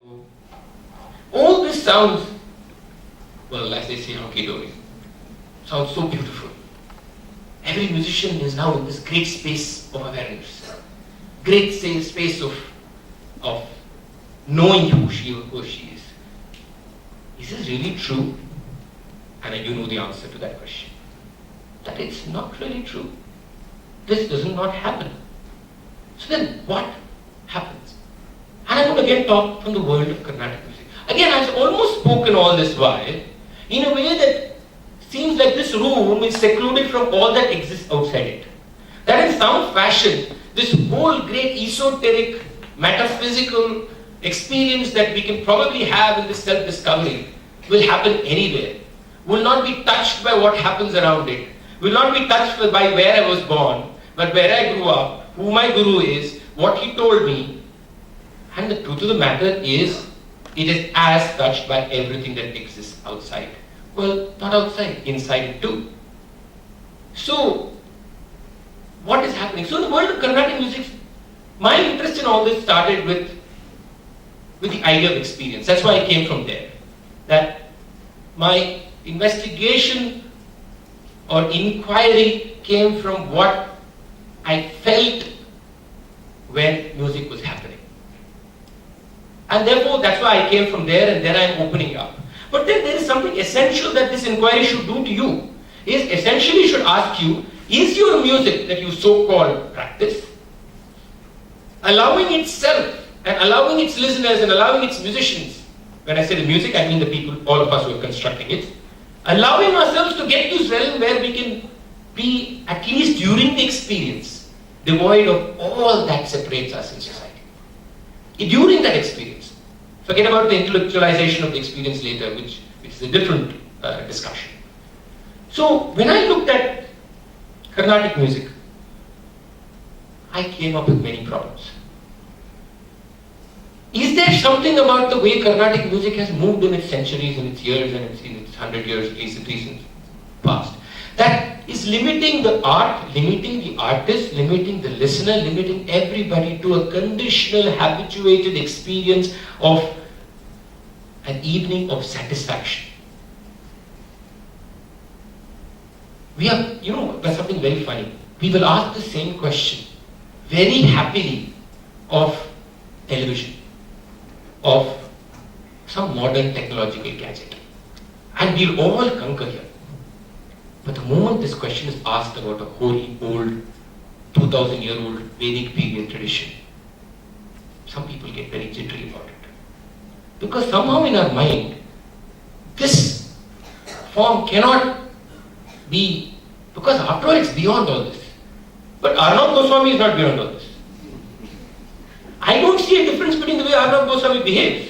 All this sounds, well, as they say, hunky-dory. Sounds so beautiful. Every musician is now in this great space of awareness, great space of knowing who she is. Is this really true? And I do know the answer to that question. That it's not really true. This does not happen. So then what happens? And I would again talk from the world of Carnatic music. Again, I've almost spoken all this while in a way that seems like this room is secluded from all that exists outside it. That in some fashion, this whole great esoteric, metaphysical experience that we can probably have in this self-discovery will happen anywhere, will not be touched by what happens around it, will not be touched by where I was born, but where I grew up, who my guru is, what he told me. And the truth of the matter is, it is as touched by everything that exists outside. Well, not outside, inside it too. So, what is happening? So in the world of Carnatic music, my interest in all this started with the idea of experience. That's why I came from there. That my investigation or inquiry came from what I felt when music was happening. And therefore, that's why I came from there, and then I'm opening up. But then there is something essential that this inquiry should do to you. Is essentially should ask you, is your music that you so-called practice allowing itself and allowing its listeners and allowing its musicians, when I say the music, I mean the people, all of us who are constructing it, allowing ourselves to get to this realm where we can be, at least during the experience, devoid of all that separates us in society. During that experience, forget about the intellectualization of the experience later, which is a different discussion. So, when I looked at Carnatic music, I came up with many problems. Is there something about the way Carnatic music has moved in its centuries, in its years, and in its 100 years, at least in recent past, that is limiting the art, limiting the artist, limiting the listener, limiting everybody to a conditional, habituated experience of an evening of satisfaction? We have, there's something very funny. We will ask the same question very happily of television, of some modern technological gadget. And we'll all concur here. But the moment this question is asked about a holy, old, 2000-year-old Vedic period tradition, some people get very jittery about it. Because somehow in our mind, this form cannot be, because after all it's beyond all this. But Arnab Goswami is not beyond all this. I don't see a difference between the way Arnab Goswami behaves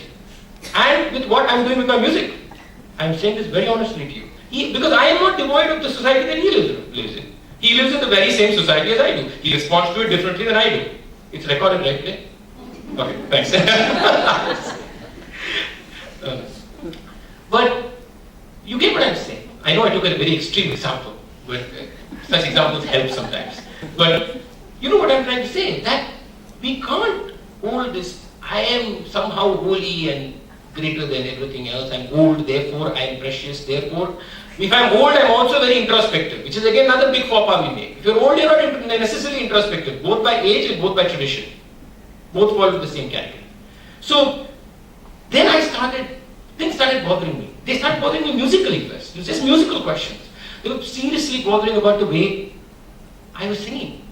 and with what I'm doing with my music. I'm saying this very honestly to you. Because I am not devoid of the society that he lives in. He lives in the very same society as I do. He responds to it differently than I do. It's recorded, right? Okay, thanks. But you get what I'm saying. I know I took a very extreme example, but such examples help sometimes. But you know what I'm trying to say? That we can't hold this, I am somehow holy and greater than everything else. I'm old, therefore I am precious, therefore. If I'm old, I'm also very introspective, which is again another big faux pas we make. If you're old, you're not necessarily introspective, both by age and both by tradition. Both fall into the same category. So, then things started bothering me. They started bothering me musically first. It was just musical questions. They were seriously bothering about the way I was singing.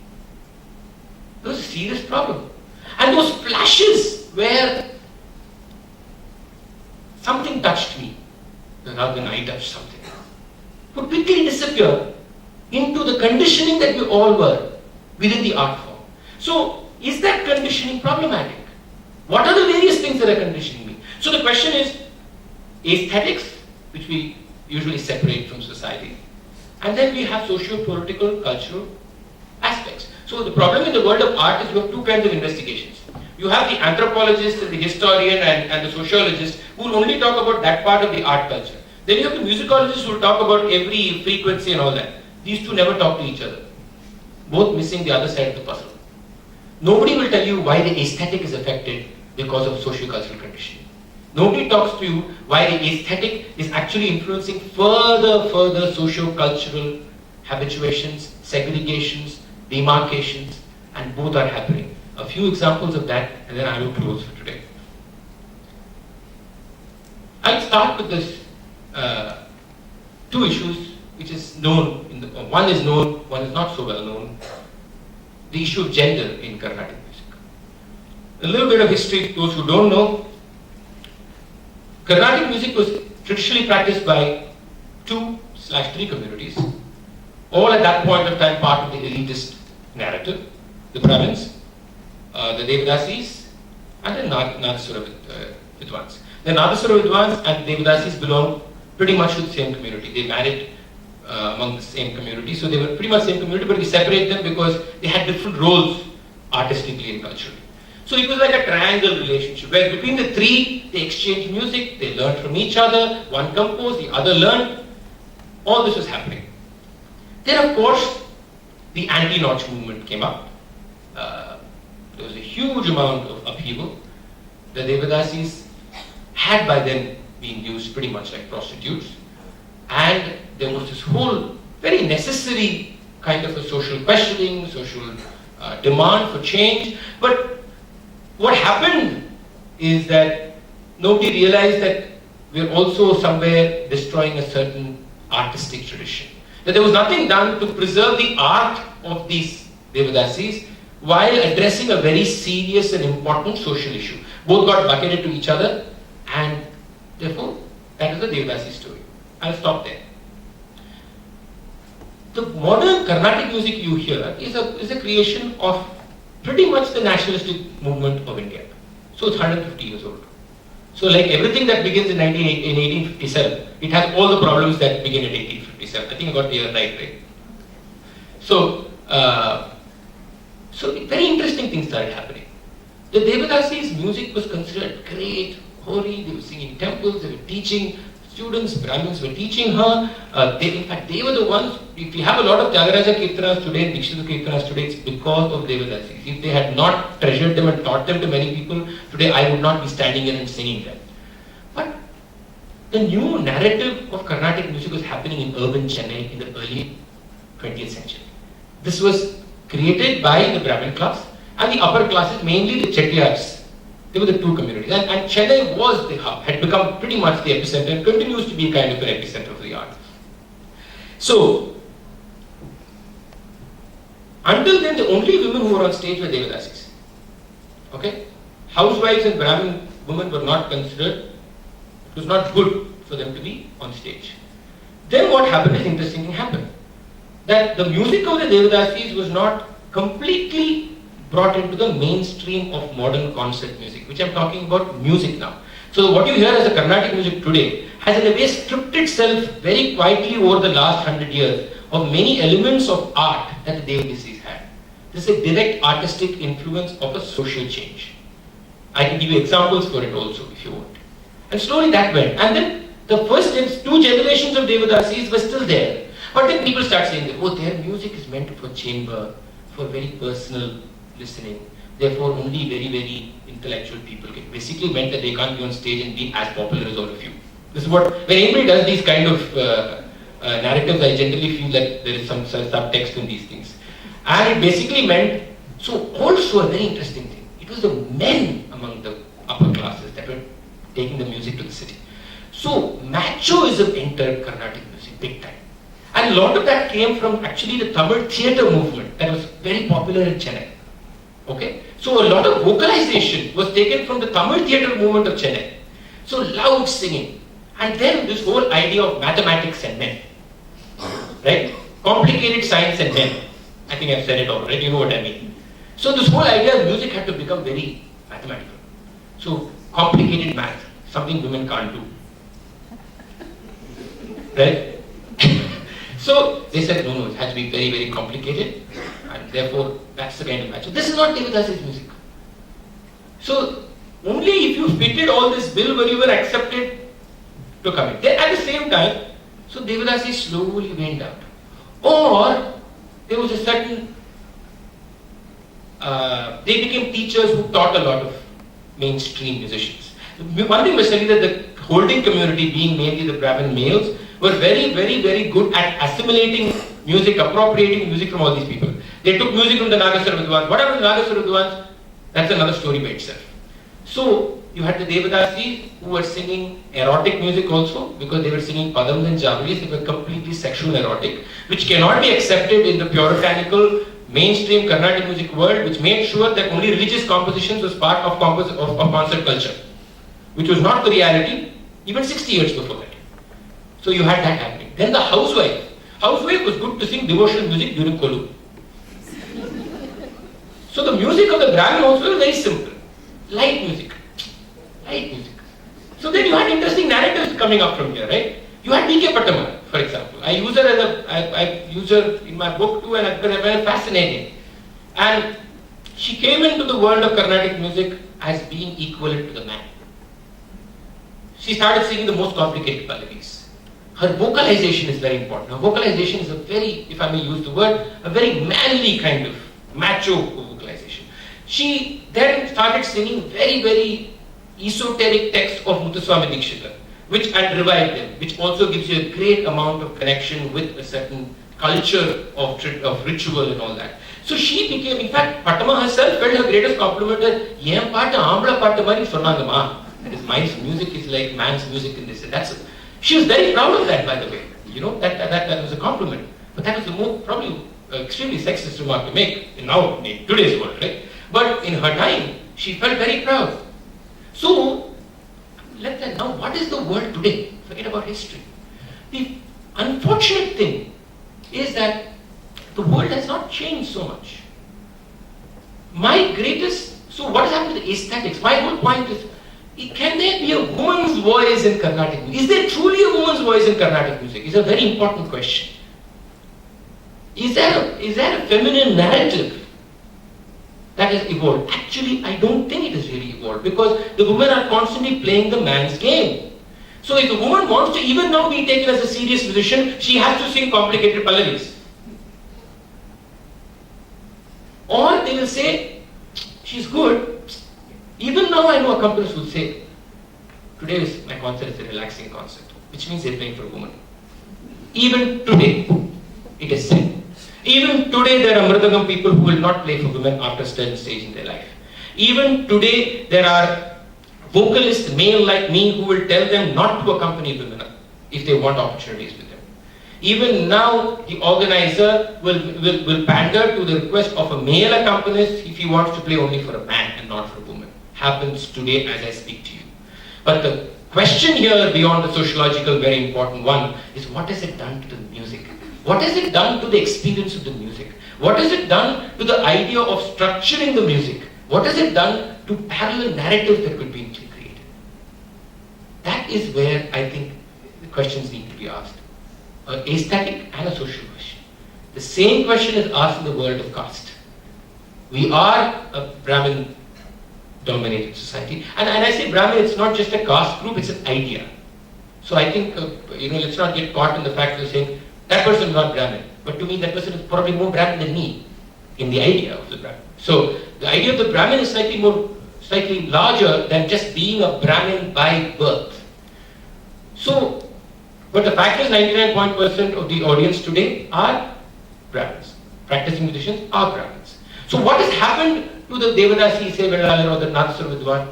It was a serious problem. And those flashes where something touched me, rather than I touched something, would quickly disappear into the conditioning that we all were within the art form. So, is that conditioning problematic? What are the various things that are conditioning me? So the question is aesthetics, which we usually separate from society, and then we have socio-political, cultural aspects. So the problem in the world of art is you have two kinds of investigations. You have the anthropologist and the historian and the sociologist who will only talk about that part of the art culture. Then you have the musicologists who will talk about every frequency and all that. These two never talk to each other, both missing the other side of the puzzle. Nobody will tell you why the aesthetic is affected because of socio-cultural conditioning. Nobody talks to you why the aesthetic is actually influencing further socio-cultural habituations, segregations, demarcations, and both are happening. A few examples of that, and then I will close for today. I'll start with this two issues which is known, one is known, one is not so well known. The issue of gender in Carnatic music. A little bit of history, those who don't know. Carnatic music was traditionally practiced by 2/3 communities, all at that point of time part of the elitist narrative. The Brahmins, the Devadasis, and the Nadaswara Vidwans. The Nadaswara Vidwans and Devadasis belong pretty much to the same community. They married among the same community, so they were pretty much the same community, but we separate them because they had different roles artistically and culturally. So it was like a triangle relationship, where between the three, they exchanged music, they learned from each other, one composed, the other learned. All this was happening. Then of course, the anti-Notch movement came up. There was a huge amount of upheaval. The Devadasis had by then been used pretty much like prostitutes. And there was this whole very necessary kind of a social questioning, social demand for change. But what happened is that nobody realized that we're also somewhere destroying a certain artistic tradition. That there was nothing done to preserve the art of these Devadasis while addressing a very serious and important social issue. Both got bucketed to each other, and therefore that is the Devadasi story. I'll stop there. The modern Carnatic music you hear is a creation of pretty much the nationalistic movement of India. So it's 150 years old. So like everything that begins in 1857, it has all the problems that begin in 1857. I think I got the year right? So very interesting things started happening. The Devadasi's music was considered great, holy, they were singing in temples, they were teaching students, Brahmins were teaching her. In fact, they were the ones, if you have a lot of Tyagaraja Kirtanas today, Dikshita Kirtanas today, it's because of Devadasis. If they had not treasured them and taught them to many people, today I would not be standing here and singing them. But the new narrative of Carnatic music was happening in urban Chennai in the early 20th century. This was created by the Brahmin class and the upper classes, mainly the Chettiars. They were the two communities. And Chennai was the hub, had become pretty much the epicenter and continues to be kind of an epicenter of the art. So, until then, the only women who were on stage were Devadasis. Okay? Housewives and Brahmin women were not considered, it was not good for them to be on stage. Then what happened is interesting thing happened. That the music of the Devadasis was not completely brought into the mainstream of modern concert music, which I'm talking about music now. So what you hear as a Carnatic music today has in a way stripped itself very quietly over the last 100 years of many elements of art that the Devadasis had. This is a direct artistic influence of a social change. I can give you examples for it also if you want. And slowly that went. And then the first two generations of Devadasis were still there. But then people start saying that, oh, their music is meant for chamber, for very personal listening. Therefore, only very, very intellectual people get. Basically meant that they can't be on stage and be as popular as all of you. This is what, when anybody does these kind of narratives, I generally feel that there is some subtext in these things. And it basically meant, so also a very interesting thing, it was the men among the upper classes that were taking the music to the city. So, machoism entered Carnatic music big time. And a lot of that came from actually the Tamil theatre movement that was very popular in Chennai. Okay? So a lot of vocalization was taken from the Tamil theatre movement of Chennai. So loud singing. And then this whole idea of mathematics and men. Right? Complicated science and men. I think I've said it all, right? You know what I mean. So this whole idea of music had to become very mathematical. So complicated math, something women can't do. Right? So they said, no, it has to be very, very complicated, and therefore that's the kind of match. This is not Devadasis music. So only if you fitted all this bill were you were accepted to come in. Then at the same time, so Devadasis slowly went out. Or there was a certain, they became teachers who taught a lot of mainstream musicians. One thing must tell you that the holding community, being mainly the Brahmin males, were very, very, very good at assimilating music, appropriating music from all these people. They took music from the Nagaswara Vidwans. What happened to the Nagaswara Vidwans? That's another story by itself. So, you had the Devadasis who were singing erotic music also, because they were singing padams and javalis. They were completely sexual and erotic, which cannot be accepted in the puritanical mainstream Carnatic music world, which made sure that only religious compositions was part of concert culture, which was not the reality even 60 years before that. So you had that happening. Then the housewife. Housewife was good to sing devotional music during Kolu. So the music of the Brahmin housewife was very simple. Light music. Light music. So then you had interesting narratives coming up from here, right? You had D.K. Pattamar, for example. I use her in my book too, and I find her fascinating. And she came into the world of Carnatic music as being equivalent to the man. She started singing the most complicated pallavis. Her vocalization is very important. Her vocalization is a very, if I may use the word, a very manly kind of macho vocalization. She then started singing very, very esoteric texts of Muthuswami Dikshita, and revived them, which also gives you a great amount of connection with a certain culture of ritual and all that. So she became, in fact, Pattamar herself felt her greatest compliment that, "Yen paata aambla paata mari sonnanga." That is, my music is like man's music in this. She was very proud of that, by the way. You know, that was a compliment. But that was the probably extremely sexist remark to make in today's world, right? But in her time, she felt very proud. So, now what is the world today? Forget about history. The unfortunate thing is that the world has not changed so much. So what has happened to the aesthetics? My whole point is, can there be a woman's voice in Carnatic music? Is there truly a woman's voice in Carnatic music? It's a very important question. Is there a feminine narrative that has evolved? Actually, I don't think it has really evolved, because the women are constantly playing the man's game. So if a woman wants to even now be taken as a serious musician, she has to sing complicated pallavis. Or they will say, she's good. Even now I know accompanists who say, today my concert is a relaxing concert, which means they're playing for a woman. Even today, it is said. Even today there are Mridangam people who will not play for women after a certain stage in their life. Even today there are vocalists, male like me, who will tell them not to accompany women if they want opportunities with them. Even now the organizer will pander to the request of a male accompanist if he wants to play only for a man and not for a woman. Happens today as I speak to you. But the question here, beyond the sociological, very important one, is what has it done to the music? What has it done to the experience of the music? What has it done to the idea of structuring the music? What has it done to parallel narratives that could be created? That is where I think the questions need to be asked. An aesthetic and a social question. The same question is asked in the world of caste. We are a Brahmin dominated society. And I say Brahmin, it's not just a caste group, it's an idea. So I think, let's not get caught in the fact of saying, that person is not Brahmin. But to me, that person is probably more Brahmin than me in the idea of the Brahmin. So the idea of the Brahmin is slightly larger than just being a Brahmin by birth. So, but the fact is 99% of the audience today are Brahmins. Practicing musicians are Brahmins. So what has happened to the Devadasi, Sevedalar, or the Nagaswara Vidwan?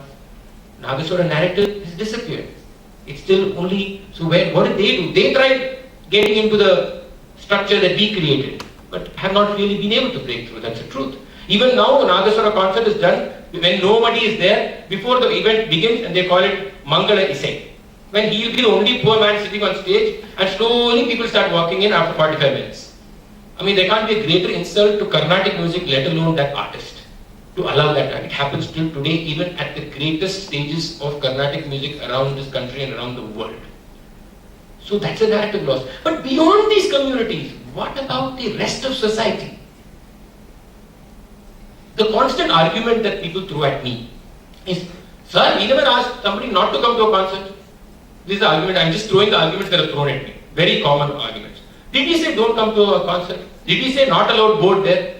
Nagaswara narrative has disappeared. It's still only, so what did they do? They tried getting into the structure that we created, but have not really been able to break through. That's the truth. Even now, a Nagaswara concert is done when nobody is there, before the event begins, and they call it Mangala Isai. When he will be the only poor man sitting on stage, and slowly people start walking in after 45 minutes. I mean, there can't be a greater insult to Carnatic music, let alone that artist, to allow that. And it happens till today, even at the greatest stages of Carnatic music around this country and around the world. So that's a narrative loss. But beyond these communities, what about the rest of society? The constant argument that people throw at me is, sir, we never asked somebody not to come to a concert. This is the argument. I'm just throwing the arguments that are thrown at me. Very common arguments. Did he say don't come to a concert? Did he say not allowed board there?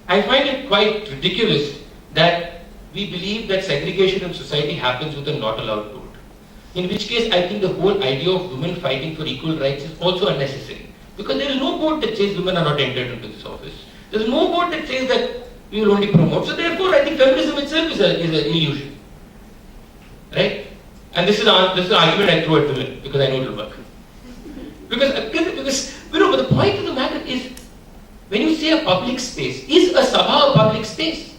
I find it quite ridiculous that we believe that segregation in society happens with a not allowed vote. In which case, I think the whole idea of women fighting for equal rights is also unnecessary. Because there is no vote that says women are not entered into this office. There is no vote that says that we will only promote. So therefore, I think feminism itself is an illusion. Right? And this is an argument I throw at women because I know it will work. Because but the point of the matter is, when you say a public space, is a sabha a public space?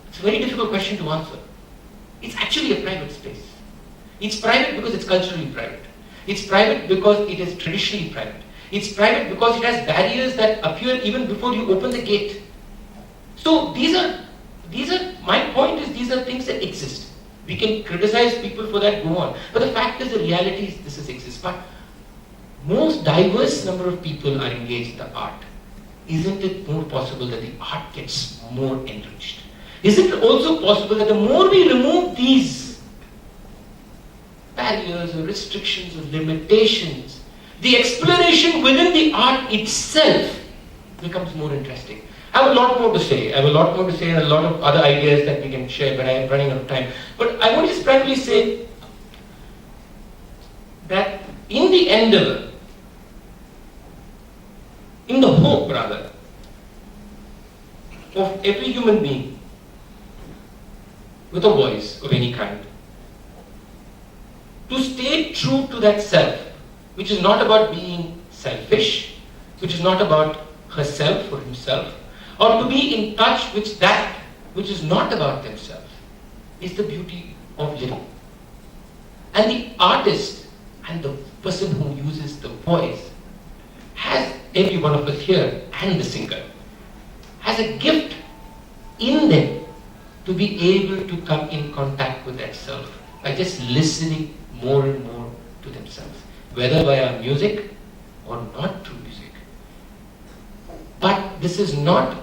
It's a very difficult question to answer. It's actually a private space. It's private because it's culturally private. It's private because it is traditionally private. It's private because it has barriers that appear even before you open the gate. So these are, my point is, these are things that exist. We can criticize people for that, go on. But the fact is, the reality is this exists. But most diverse number of people are engaged in the art. Isn't it more possible that the art gets more enriched? Isn't it also possible that the more we remove these barriers or restrictions or limitations, the exploration within the art itself becomes more interesting? I have a lot more to say. And a lot of other ideas that we can share, but I am running out of time. But I want to just primarily say that in the endeavor, in the hope rather, of every human being with a voice of any kind, to stay true to that self, which is not about being selfish, which is not about herself or himself, or to be in touch with that which is not about themselves, is the beauty of living. And the artist and the person who uses the voice has, every one of us here and the singer, has a gift in them to be able to come in contact with that self by just listening more and more to themselves, whether via music or not through music. But this is not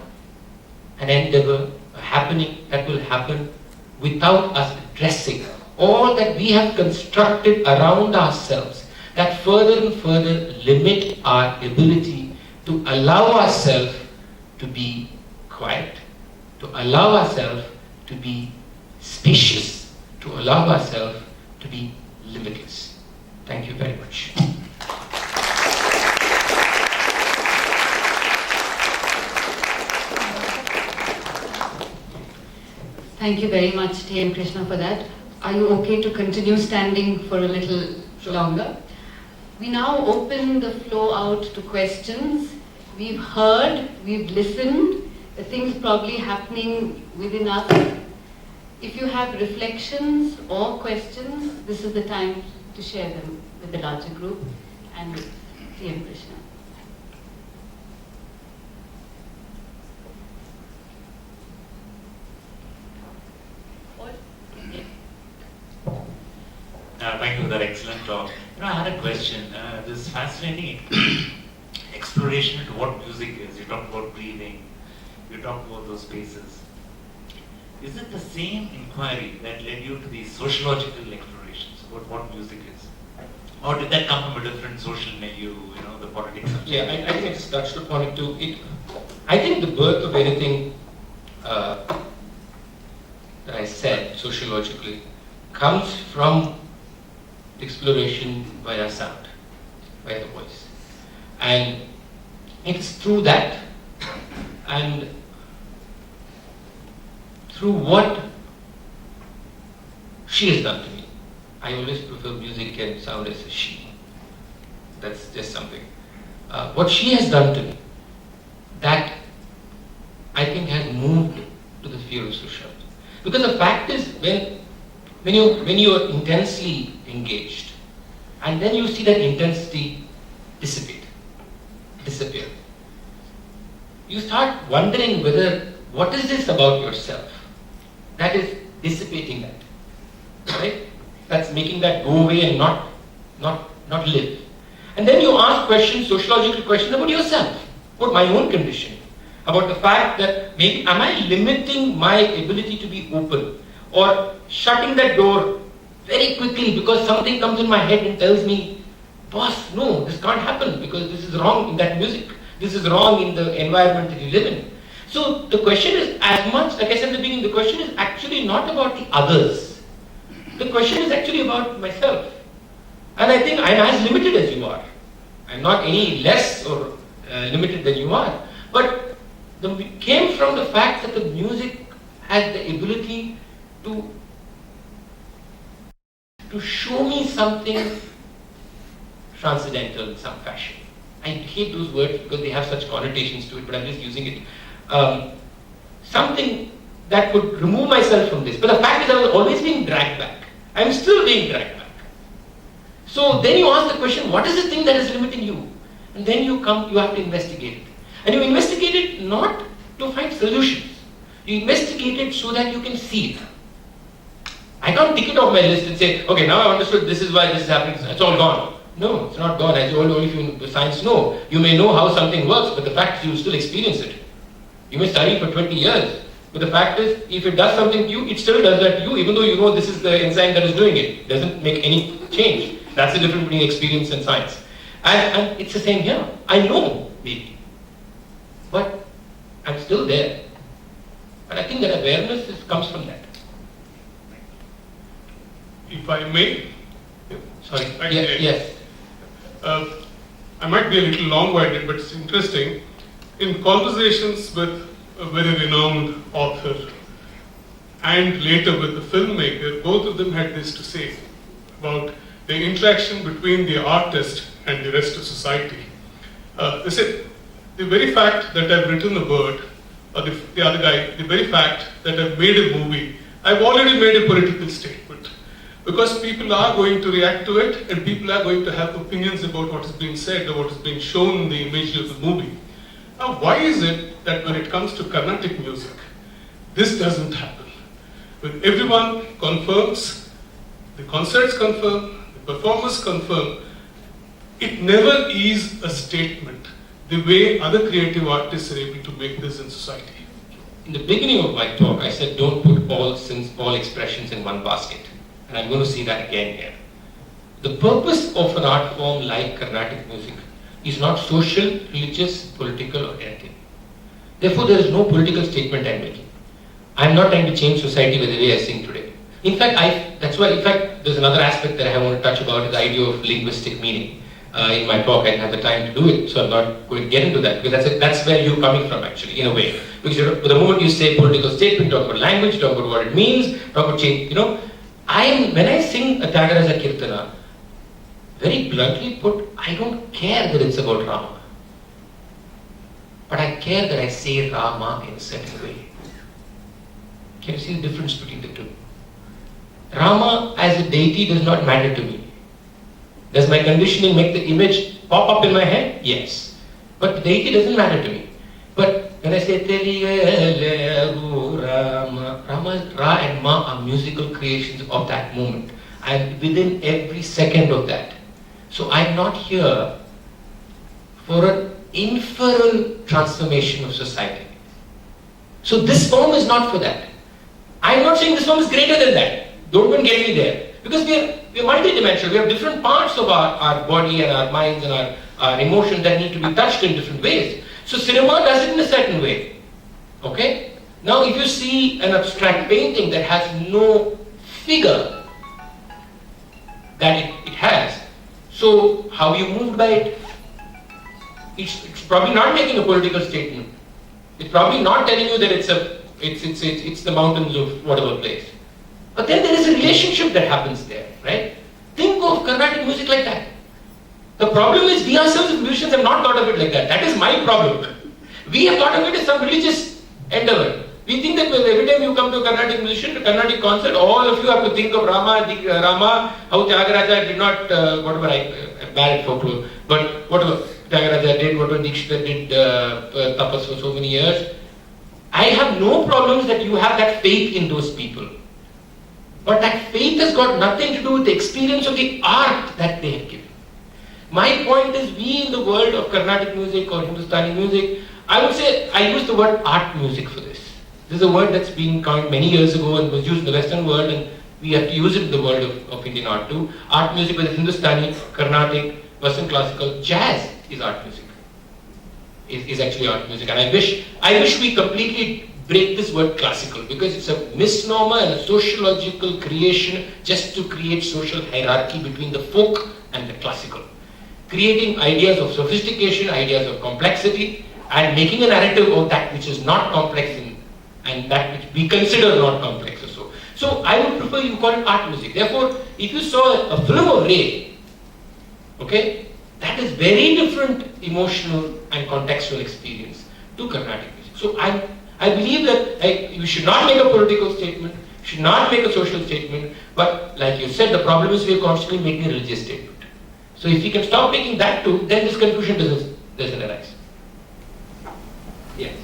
an endeavor, a happening that will happen without us addressing all that we have constructed around ourselves that further and further limit our ability to allow ourselves to be quiet, to allow ourselves to be spacious, to allow ourselves to be limitless. Thank you very much. Thank you very much, T.M. Krishna, for that. Are you okay to continue standing for a little longer? We now open the floor out to questions. We've heard, we've listened, the things probably happening within us. If you have reflections or questions, this is the time to share them with the larger group and with T.M. Krishna. Thank you for that excellent talk. I had a question. This fascinating exploration into what music is. You talked about breathing. You talked about those spaces. Is it the same inquiry that led you to these sociological explorations about what music is? Or did that come from a different social milieu, the politics of change? Yeah, I think I just touched upon it too. I think the birth of anything that I said sociologically comes from exploration via sound, via the voice. And it's through that and through what she has done to me. I always prefer music and sound as a she. That's just something. What she has done to me, that I think has moved to the sphere of sociality. Because the fact is, when you are intensely engaged, and then you see that intensity disappear, you start wondering whether, what is this about yourself that is dissipating that, right? That's making that go away and not live. And then you ask questions, sociological questions about yourself, about my own condition, about the fact that maybe am I limiting my ability to be open, or shutting that door very quickly because something comes in my head and tells me, boss, no, this can't happen because this is wrong in that music. This is wrong in the environment that you live in. So the question is, as much, like I said in the beginning, the question is actually not about the others. The question is actually about myself. And I think I'm as limited as you are. I'm not any less or limited than you are. But it came from the fact that the music had the ability to show me something transcendental in some fashion. I hate those words because they have such connotations to it, but I'm just using it. Something that would remove myself from this. But the fact is I was always being dragged back. I'm still being dragged back. So then you ask the question, what is the thing that is limiting you? And then you have to investigate it. And you investigate it not to find solutions. You investigate it so that you can see it. I can't tick it off my list and say, okay, now I understood this is why this is happening. It's all gone. No, it's not gone. As all of you science know, you may know how something works, but the fact is you will still experience it. You may study for 20 years, but the fact is, if it does something to you, it still does that to you, even though you know this is the enzyme that is doing it. It doesn't make any change. That's the difference between experience and science. And it's the same here. I know, maybe. But I'm still there. And I think that awareness comes from that. If I may, Sorry. Yes. Yes. I might be a little long-winded, but it's interesting. In conversations with a very renowned author and later with the filmmaker, both of them had this to say about the interaction between the artist and the rest of society. They said, the very fact that I've written a word, or the other guy, the very fact that I've made a movie, I've already made a political statement. Because people are going to react to it, and people are going to have opinions about what is being said or what is being shown in the imagery of the movie. Now, why is it that when it comes to Carnatic music, this doesn't happen? When everyone confirms, the concerts confirm, the performers confirm, it never is a statement the way other creative artists are able to make this in society. In the beginning of my talk, I said don't put all sins, all expressions in one basket. And I'm going to say that again here. The purpose of an art form like Carnatic music is not social, religious, political or anything. Therefore, there is no political statement I'm making. I'm not trying to change society by the way I sing today. In fact, there's another aspect that I want to touch about is the idea of linguistic meaning. In my talk, I didn't have the time to do it, so I'm not going to get into that, because that's where you're coming from actually, in a way. Because the moment you say political statement, talk about language, talk about what it means, talk about change, when I sing a Tyagaraja Kirtana, very bluntly put, I don't care that it's about Rama. But I care that I say Rama in a certain way. Can you see the difference between the two? Rama as a deity does not matter to me. Does my conditioning make the image pop up in my head? Yes. But the deity doesn't matter to me. But when I say Rama, Ra and Ma are musical creations of that moment. I'm within every second of that. So I'm not here for an inferral transformation of society. So this form is not for that. I'm not saying this form is greater than that. Don't even get me there. Because we're multidimensional. We have different parts of our body and our minds and our emotions that need to be touched in different ways. So cinema does it in a certain way. Okay? Now if you see an abstract painting that has no figure that it has, so how you moved by it? It's probably not making a political statement. It's probably not telling you that it's the mountains of whatever place. But then there is a relationship that happens there, right? Think of Carnatic music like that. The problem is we ourselves as musicians have not thought of it like that. That is my problem. We have thought of it as some religious endeavor. We think that every time you come to a Carnatic musician, to a Carnatic concert, all of you have to think of Rama, how Tyagaraja did not, whatever I'm bad at folklore, but whatever Tyagaraja did, whatever Dikshita did tapas for so many years. I have no problems that you have that faith in those people. But that faith has got nothing to do with the experience of the art that they have given. My point is, we in the world of Carnatic music or Hindustani music, I would say I use the word art music for this. This is a word that's been coined many years ago and was used in the Western world, and we have to use it in the world of Indian art too. Art music, whether Hindustani, Carnatic, Western classical, jazz is art music. is actually art music. And I wish we completely break this word classical, because it's a misnomer and a sociological creation just to create social hierarchy between the folk and the classical. Creating ideas of sophistication, ideas of complexity, and making a narrative of that which is not complex and that which we consider not complex or so. So I would prefer you call it art music. Therefore, if you saw a film of Ray, okay, that is very different emotional and contextual experience to Carnatic music. So I believe that you should not make a political statement, should not make a social statement, but like you said, the problem is we are constantly making a religious statement. So if we can stop making that too, then this confusion doesn't arise. Yes.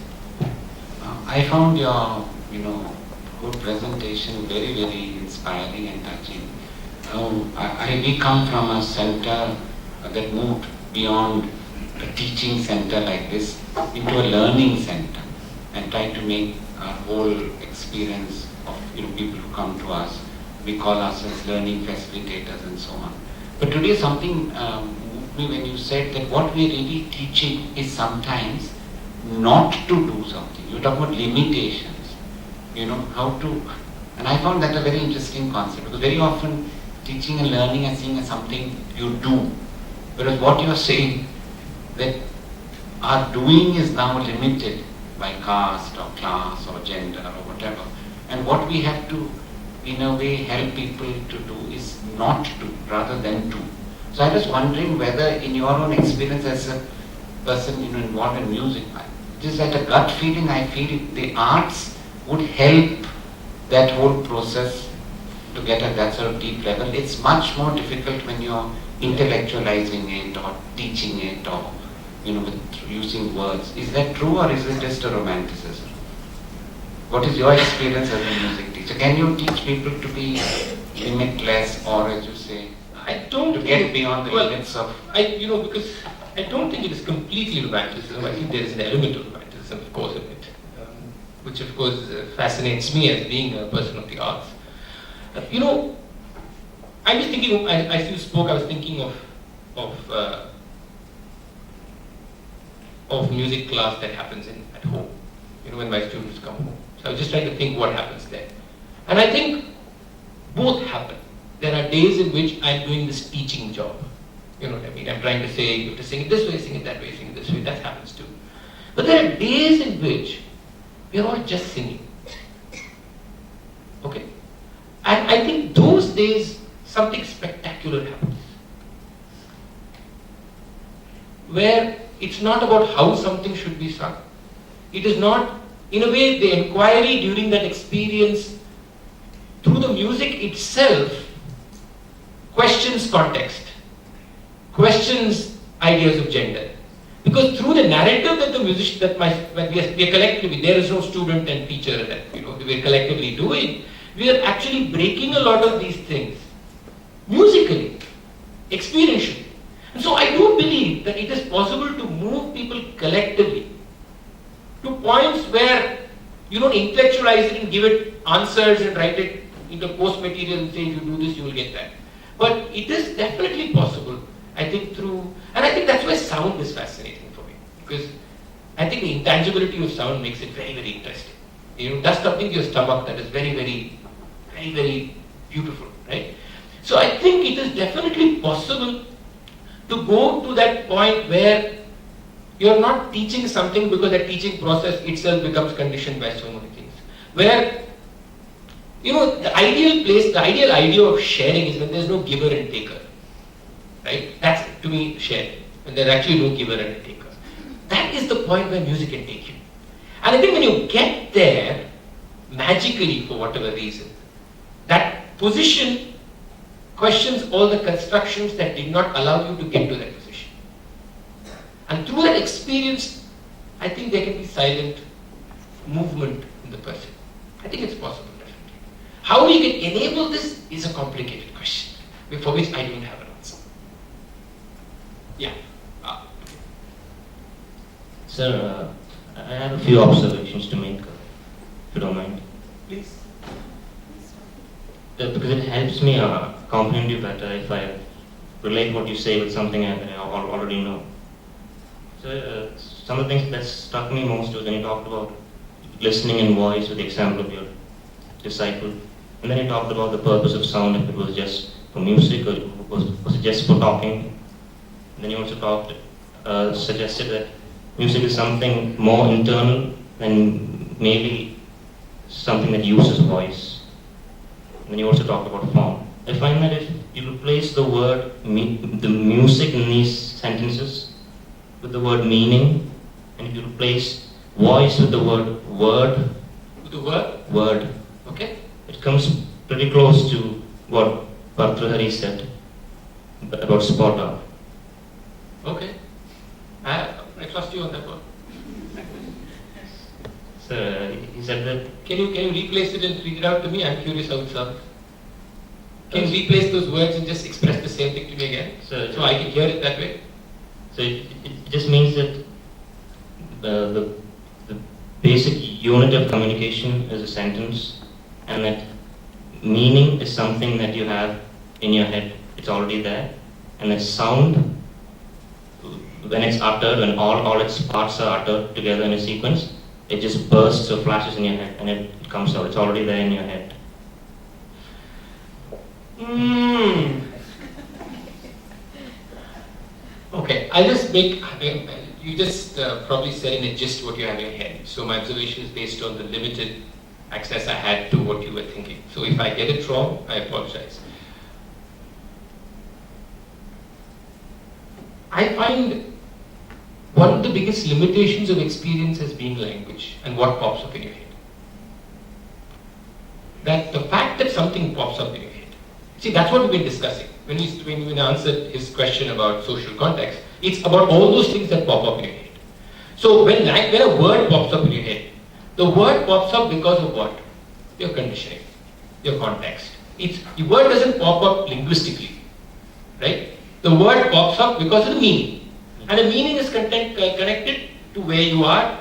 I found your, good presentation very, very inspiring and touching. We come from a center that moved beyond a teaching center like this into a learning center, and try to make our whole experience of people who come to us. We call ourselves learning facilitators and so on. But today something moved me when you said that what we're really teaching is sometimes not to do something. You talk about limitations, how to, and I found that a very interesting concept, because very often teaching and learning are seen as something you do, whereas what you are saying that our doing is now limited by caste or class or gender or whatever, and what we have to in a way help people to do is not to rather than to. So I was wondering whether in your own experience as a person involved in music, it is like a gut feeling. I feel the arts would help that whole process to get at that sort of deep level. It's much more difficult when you're intellectualizing it or teaching it or with using words. Is that true, or is it just a romanticism? What is your experience as a music teacher? Can you teach people to be limitless, or as you say, to get beyond the limits of... because I don't think it is completely romanticism. I think there is an element of romanticism, of course, in it, which of course fascinates me as being a person of the arts. I'm just thinking, as you spoke, I was thinking of music class that happens at home, when my students come home. So I was just trying to think what happens there. And I think both happen. There are days in which I'm doing this teaching job. You know what I mean? I'm trying to say, you have to sing it this way, sing it that way, sing it this way. That happens too. But there are days in which we are all just singing. Okay? And I think those days, something spectacular happens. Where it's not about how something should be sung. It is not, in a way, the inquiry during that experience through the music itself questions context, questions ideas of gender. Because through the narrative that the musician, when we are collectively, there is no student and teacher that we are collectively doing, we are actually breaking a lot of these things musically, experientially. And so I do believe that it is possible to move people collectively to points where you don't intellectualize it and give it answers and write it into post material and say if you do this you will get that. But it is definitely possible, I think, and I think that's why sound is fascinating for me, because I think the intangibility of sound makes it very, very interesting. Does something to your stomach that is very, very, very, very beautiful, right? So I think it is definitely possible to go to that point where you're not teaching something because the teaching process itself becomes conditioned by so many things. Where, the ideal place, the ideal idea of sharing is when there's no giver and taker. Right? That's, to me, sharing. When there's actually no giver and a taker. That is the point where music can take you. And I think when you get there, magically, for whatever reason, that position questions all the constructions that did not allow you to get to that position. And through that experience, I think there can be silent movement in the person. I think it's possible, definitely. How we can enable this is a complicated question, for which I don't have an answer. Yeah. Sir, I have a few observations to make, if you don't mind. Please. Because it helps me comprehend you better if I relate what you say with something I already know. So, some of the things that struck me most was when you talked about listening in voice with the example of your disciple. And then you talked about the purpose of sound, if it was just for music or was it just for talking. And then you also suggested that music is something more internal than maybe something that uses voice. And then you also talked about form. I find that if you replace the the music in these sentences with the word meaning, and if you replace voice with the word word, With the word? word, Okay. it comes pretty close to what Bhartrahari said about spot on. Okay. I trust you on that one. So he said that Can you replace it and read it out to me? I'm curious how it sounds. Can you replace those words and just express the same thing to me again? So I can hear it that way? so it just means that the basic unit of communication is a sentence, and that meaning is something that you have in your head. It's already there, and that sound, when it's uttered, when all its parts are uttered together in a sequence, it just bursts or flashes in your head, and it comes out. It's already there in your head. Okay, I'll just make, you just probably said in a gist what you have in your head. So my observation is based on the limited access I had to what you were thinking. So if I get it wrong, I apologize. I find one of the biggest limitations of experience as being language and what pops up in your head. That the fact that something pops up in your head. See, that's what we've been discussing. When we answered his question about social context, it's about all those things that pop up in your head. So when a word pops up in your head, the word pops up because of what? Your conditioning, your context. The word doesn't pop up linguistically, right? The word pops up because of the meaning. And the meaning is connected to where you are,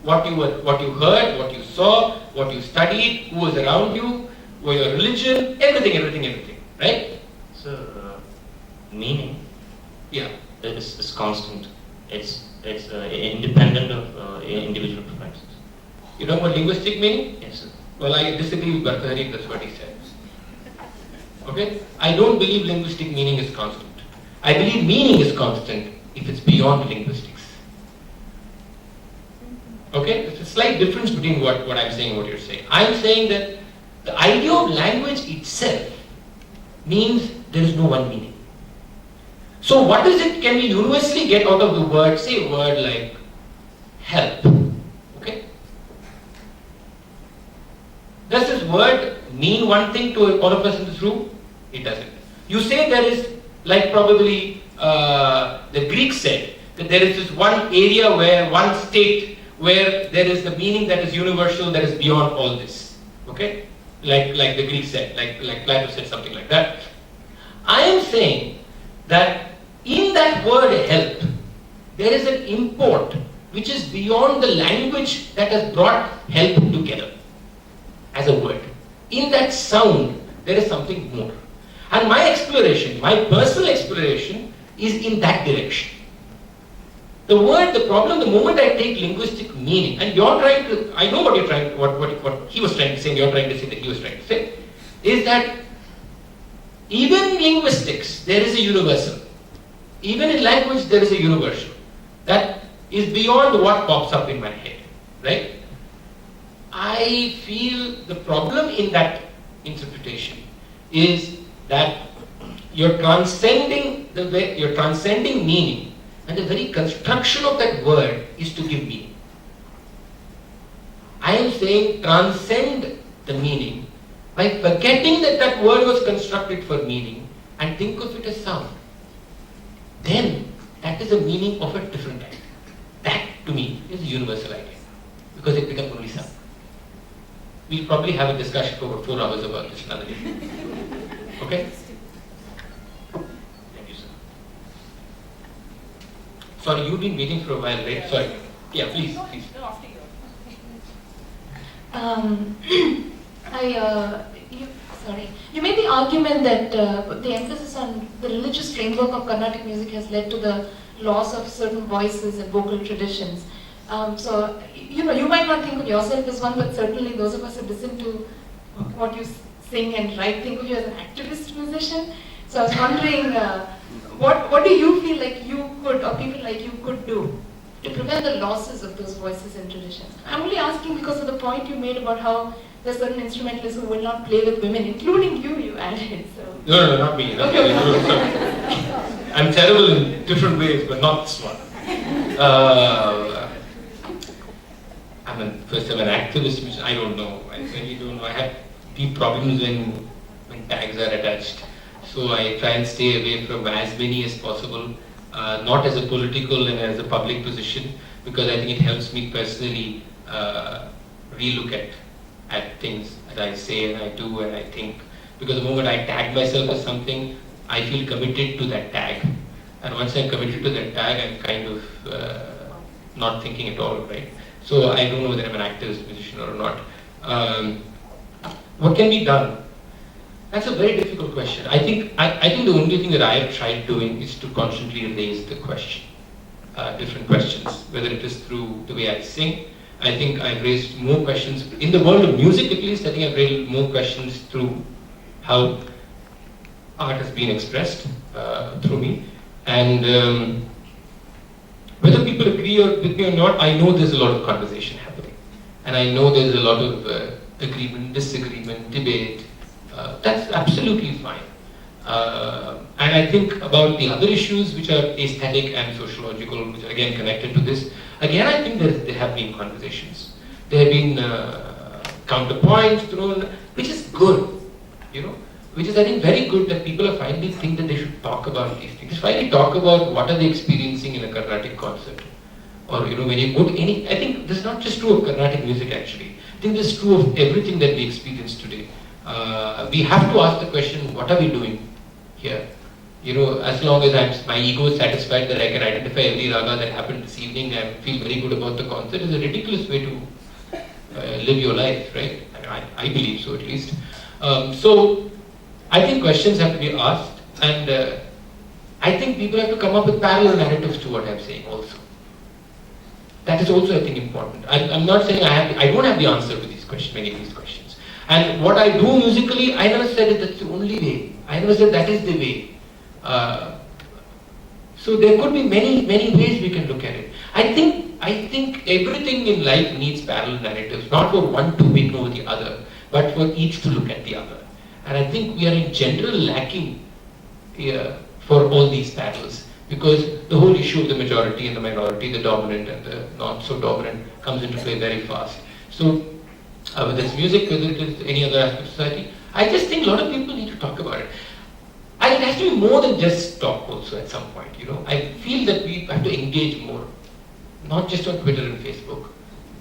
what you heard, what you saw, what you studied, who was around you, your religion, everything, right? So meaning, Yeah. is constant. It's independent of individual preferences. You know what linguistic meaning? Yes, sir. Well, I disagree with Bhartrahari, that's what he said. Okay? I don't believe linguistic meaning is constant. I believe meaning is constant if it's beyond linguistics. Okay? There's a slight difference between what I'm saying and what you're saying. I'm saying that the idea of language itself means there is no one meaning. So what is it can we universally get out of the word, say a word like help? Okay? Does this word mean one thing to all of us in this room? It doesn't. You say there is, like probably the Greeks said, that there is this one area where, one state where there is the meaning that is universal, that is beyond all this. Okay? Like the Greeks said, like Plato said something like that. I am saying that in that word help, there is an import which is beyond the language that has brought help together as a word. In that sound, there is something more. And my exploration, my personal exploration, is in that direction. The problem, the moment I take linguistic meaning, and you're trying to, I know what you're trying, what he was trying to say, and you're trying to say that he was trying to say, is that even in linguistics, there is a universal. Even in language, there is a universal. That is beyond what pops up in my head, right? I feel the problem in that interpretation is that you're transcending meaning, and the very construction of that word is to give meaning. I am saying transcend the meaning by forgetting that that word was constructed for meaning and think of it as sound. Then that is a meaning of a different kind. That to me is a universal idea because it becomes only sound. We'll probably have a discussion for about 4 hours about this another day. Okay? Thank you, sir. Sorry, you've been waiting for a while, right? Sorry. Yeah, please. You made the argument that the emphasis on the religious framework of Carnatic music has led to the loss of certain voices and vocal traditions. So, you might not think of yourself as one, but certainly those of us who listen to what you sing and write think of you as an activist musician. So I was wondering, what do you feel like you could, or people like you could do to prevent the losses of those voices and traditions? I'm only asking because of the point you made about how there's certain instrumentalists who will not play with women, including you added. So. No, not me. I'm terrible in different ways, but not this one. First I'm an activist, which I don't know. I really don't know. I have deep problems when tags are attached. So I try and stay away from as many as possible, not as a political and as a public position, because I think it helps me personally relook at things that I say and I do and I think. Because the moment I tag myself as something, I feel committed to that tag. And once I'm committed to that tag, I'm kind of not thinking at all, right? So I don't know whether I'm an activist musician or not. What can be done? That's a very difficult question. I think the only thing that I have tried doing is to constantly raise the question, different questions, whether it is through the way I sing. I think I've raised more questions, in the world of music at least, I think I've raised more questions through how art has been expressed through me. And whether people agree with me or not, I know there's a lot of conversation happening. And I know there's a lot of agreement, disagreement, debate. That's absolutely fine. And I think about the other issues which are aesthetic and sociological, which are again connected to this. Again, I think there have been conversations. There have been counterpoints thrown, which is good, which is I think very good that people are finally think that they should talk about these things. Finally talk about what are they experiencing in a Carnatic concert. Or when you go to any, I think this is not just true of Carnatic music actually. I think this is true of everything that we experience today. We have to ask the question, what are we doing here? As long as my ego is satisfied that I can identify every raga that happened this evening and feel very good about the concert, is a ridiculous way to live your life, right? I believe so at least. So I think questions have to be asked, and I think people have to come up with parallel narratives to what I'm saying also. That is also, I think, important. I'm not saying I don't have the answer to these questions, many of these questions. And what I do musically, I never said that's the only way. I never said that is the way. So there could be many ways we can look at it. I think everything in life needs parallel narratives, not for one to win over the other, but for each to look at the other. And I think we are in general lacking for all these parallels, because the whole issue of the majority and the minority, the dominant and the not so dominant, comes into play very fast. So whether it's music, whether it is any other aspect of society, I just think a lot of people need to talk about it. And it has to be more than just talk also at some point, I feel that we have to engage more, not just on Twitter and Facebook,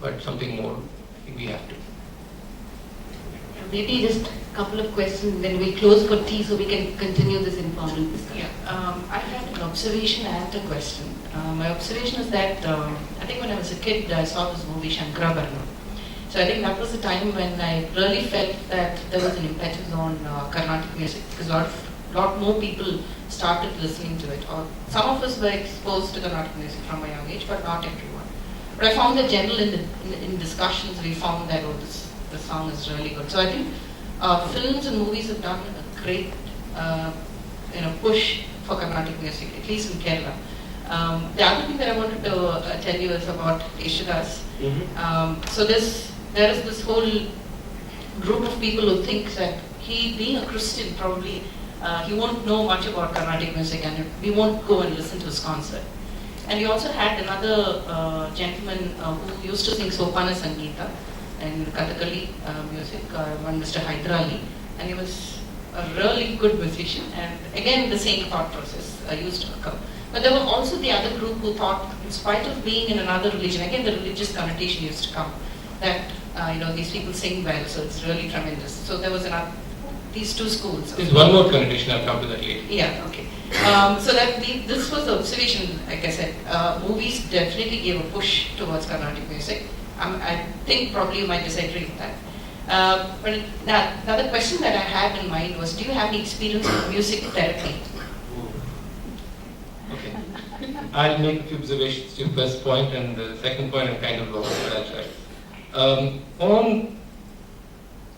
but something more. I think we have to. Maybe just a couple of questions, then we'll close for tea so we can continue this informal discussion. I had an observation and a question. My observation is that I think when I was a kid, I saw this movie Shankarabharanam. So I think that was the time when I really felt that there was an impetus on Carnatic music, because a lot more people started listening to it. Or some of us were exposed to Carnatic music from a young age, but not everyone. But I found that generally in discussions, we found that the song is really good. So I think films and movies have done a great push for Carnatic music, at least in Kerala. The other thing that I wanted to tell you is about Yeshudas. So there is this whole group of people who think that he, being a Christian, probably he won't know much about Carnatic music and we won't go and listen to his concert. And we also had another gentleman who used to sing Sopana Sangeeta and Kathakali music, one Mr. Hyderali, and he was a really good musician, and again the same thought process used to occur. But there were also the other group who thought, in spite of being in another religion, again the religious connotation used to come, that these people sing well, so it's really tremendous. So there was these two schools. There's one more connotation, I'll come to that later. Yeah, okay. So that this was the observation, like I said, movies definitely gave a push towards Carnatic music. I think probably you might disagree with that. But now, another question that I had in mind was, do you have any experience with music therapy? Okay. I'll make a few observations to your first point, and the second point I'm kind of lost, but I'll try. On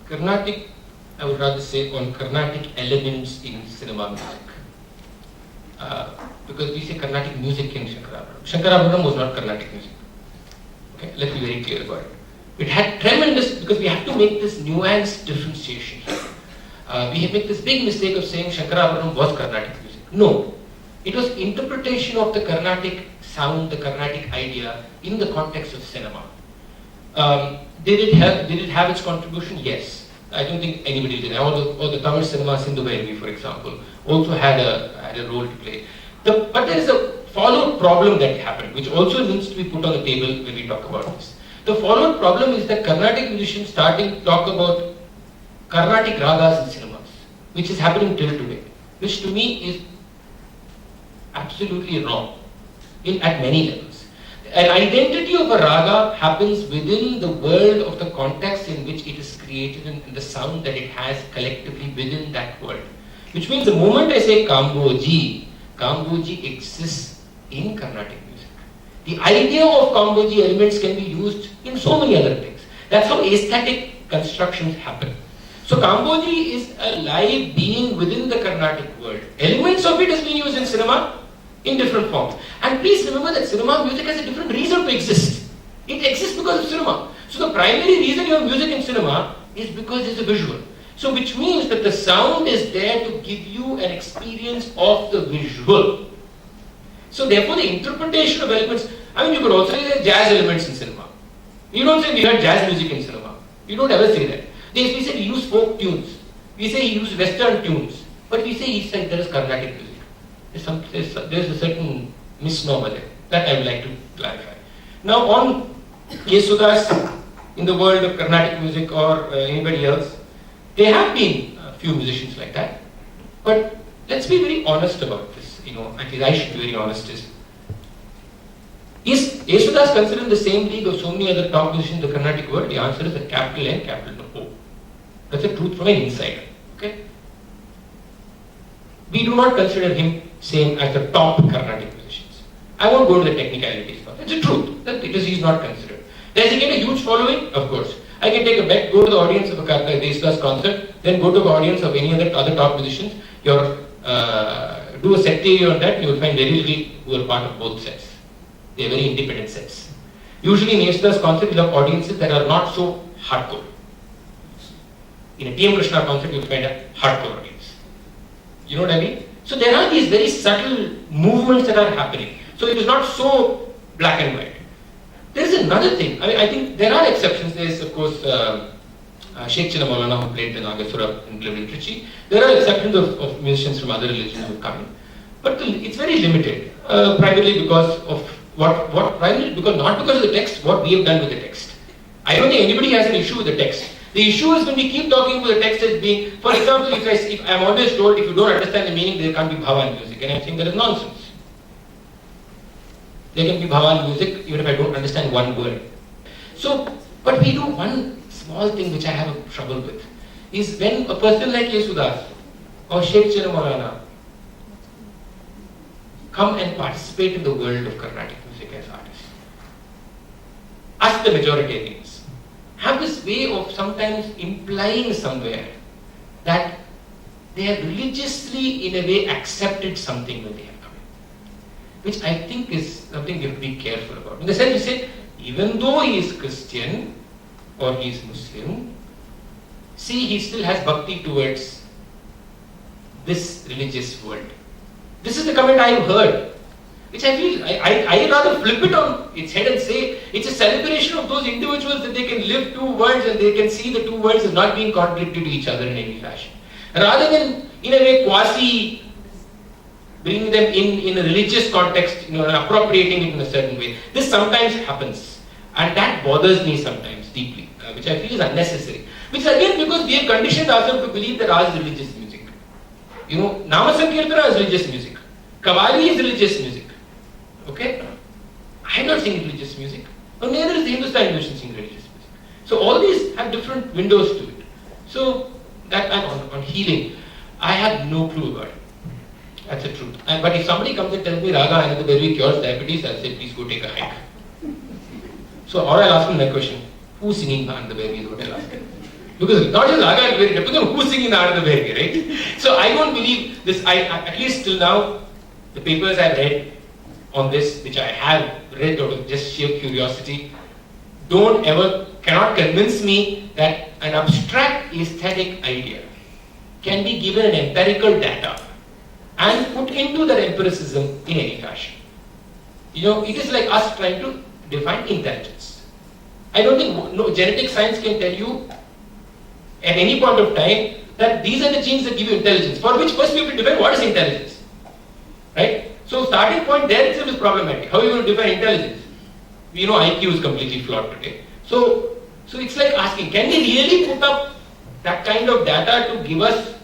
Carnatic, I would rather say on Carnatic elements in cinema music. Because we say Carnatic music in Shankarabharanam. Shankarabharanam was not Carnatic music. Okay, let's be very clear about it. It had tremendous, because we have to make this nuanced differentiation here. We have made this big mistake of saying Shankarabharanam was Carnatic music. No. It was interpretation of the Carnatic sound, the Carnatic idea in the context of cinema. Did it have its contribution? Yes. I don't think anybody did. All the Tamil cinema, Sindhu Bhairavi, for example, also had a role to play. But there is a follow-up problem that happened, which also needs to be put on the table when we talk about this. The follow-up problem is that Carnatic musicians starting to talk about Carnatic ragas in cinemas, which is happening till today, which to me is absolutely wrong at many levels. An identity of a raga happens within the world of the context in which it is created and the sound that it has collectively within that world. Which means the moment I say Kamboji exists in Carnatic music. The idea of Kamboji elements can be used in so many other things. That's how aesthetic constructions happen. So Kamboji is a live being within the Carnatic world. Elements of it has been used in cinema in different forms. And please remember that cinema music has a different reason to exist. It exists because of cinema. So the primary reason you have music in cinema is because it's a visual. So which means that the sound is there to give you an experience of the visual. So therefore the interpretation of elements, you could also say jazz elements in cinema. You don't say we heard jazz music in cinema. You don't ever say that. We say we use folk tunes. We say we use western tunes. But we say each side there is Carnatic music. There's a certain misnomer there. That I would like to clarify. Now on Yesudas in the world of Carnatic music or anybody else, there have been a few musicians like that. But let's be very honest about this. At least I should be very honest. Is Yesudas considered in the same league of so many other top musicians in the Carnatic world? The answer is a capital N, capital O. That's the truth from an insider. Okay? We do not consider him same as the top Carnatic musicians. I won't go to the technicalities now. It's the truth that he's not considered. Does he get a huge following? Of course. I can take a bet, go to the audience of a Yesudas concert, then go to the audience of any other top musicians. Do a set theory on that, you will find very little who are part of both sets. They are very independent sets. Usually in Yesudas concert, you have audiences that are not so hardcore. In a T.M. Krishna concert, you will find a hardcore audience. You know what I mean? So there are these very subtle movements that are happening. So it is not so black and white. There is another thing. I think there are exceptions. There is, of course, Sheikh Chinna Maulana who played the Nagasura and lived in Trichy. There are exceptions of musicians from other religions who come in. But it's very limited. Primarily because of primarily because not because of the text, what we have done with the text. I don't think anybody has an issue with the text. The issue is when we keep talking about the text as being, for example, if I am always told if you don't understand the meaning, there can't be bhava in music, and I think that is nonsense. There can be bhava in music even if I don't understand one word. So, but we do one small thing which I have a trouble with, is when a person like Yesudas or Sheikh Chinna Maulana come and participate in the world of Carnatic music as artists. Us, the majoritarians, have this way of sometimes implying somewhere that they have religiously, in a way, accepted something when they have come in. Which I think is something we have to be careful about. In the sense, we say, even though he is Christian or he is Muslim, see, he still has bhakti towards this religious world. This is the comment I have heard, which I feel, I rather flip it on its head and say, it's a celebration of those individuals that they can live two worlds and they can see the two worlds as not being contradictory to each other in any fashion. Rather than, in a way, quasi bringing them in a religious context, appropriating it in a certain way. This sometimes happens, and that bothers me sometimes deeply, which I feel is unnecessary. Which is again because we have conditioned ourselves to believe that ours is religious music. Nama Sankirtana is religious music. Kavali is religious music. Okay? I am not singing religious music. Or neither is the Hindustani musician singing religious music. So all these have different windows to it. So that on healing, I have no clue about it. That's the truth. But if somebody comes and tells me Raga Ananda Bhairavi cures diabetes, I'll say please go take a hike. So, or I'll ask him that question: who's singing Ananda Bhairavi is what I'll ask him. Because not just Raga Ananda Bhairavi, depends on who's singing the Ananda Bhairavi, right? So I don't believe this. At least till now, the papers I've read on this, which I have read out of just sheer curiosity, cannot convince me that an abstract aesthetic idea can be given an empirical data and put into that empiricism in any fashion. It is like us trying to define intelligence. I don't think genetic science can tell you at any point of time that these are the genes that give you intelligence, for which first we have to define what is intelligence. Right? So starting point there itself is problematic. How are you going to define intelligence? We know IQ is completely flawed today. So it's like asking, can we really put up that kind of data to give us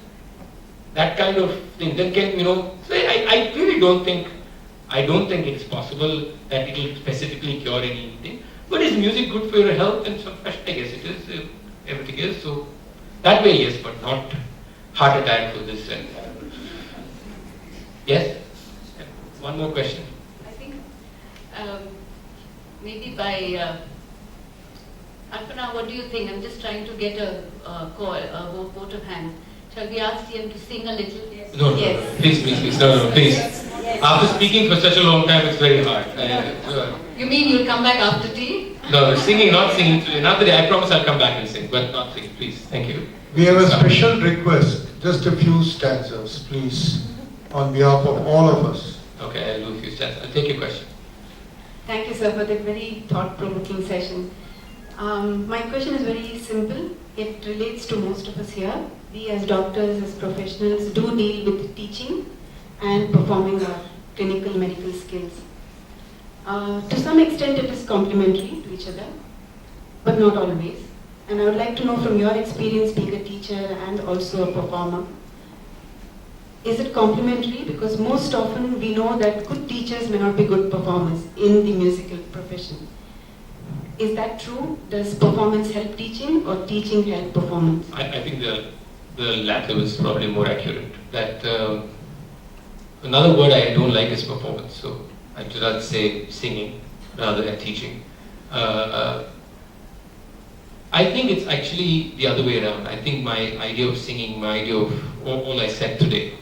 that kind of thing? Then so I really don't think it's possible that it will specifically cure anything. But is music good for your health? And some fashion, I guess it is. Everything is. So that way, yes, but not heart attack for this. And yes. One more question. I think maybe by Alpana, what do you think? I'm just trying to get a vote of hands. Shall we ask him to sing a little? Yes. No, yes. Please, no, please. Yes. After speaking for such a long time, it's very hard. You mean you'll come back after tea? No, singing, not singing. Another day, I promise I'll come back and sing, but not sing, please. Thank you. We have a special request. Just a few stanzas, please, on behalf of all of us. Okay, I'll do a few stanzas. I'll take your question. Thank you, sir, for that very thought-provoking session. My question is very simple. It relates to most of us here. We as doctors, as professionals, do deal with teaching and performing our clinical medical skills. To some extent it is complementary to each other, but not always. And I would like to know from your experience being a teacher and also a performer, is it complementary? Because most often we know that good teachers may not be good performers in the musical profession. Is that true? Does performance help teaching or teaching help performance? I think the latter is probably more accurate. That another word I don't like is performance, so I'd rather say singing rather than teaching. I think it's actually the other way around. I think my idea of singing, my idea of all I said today,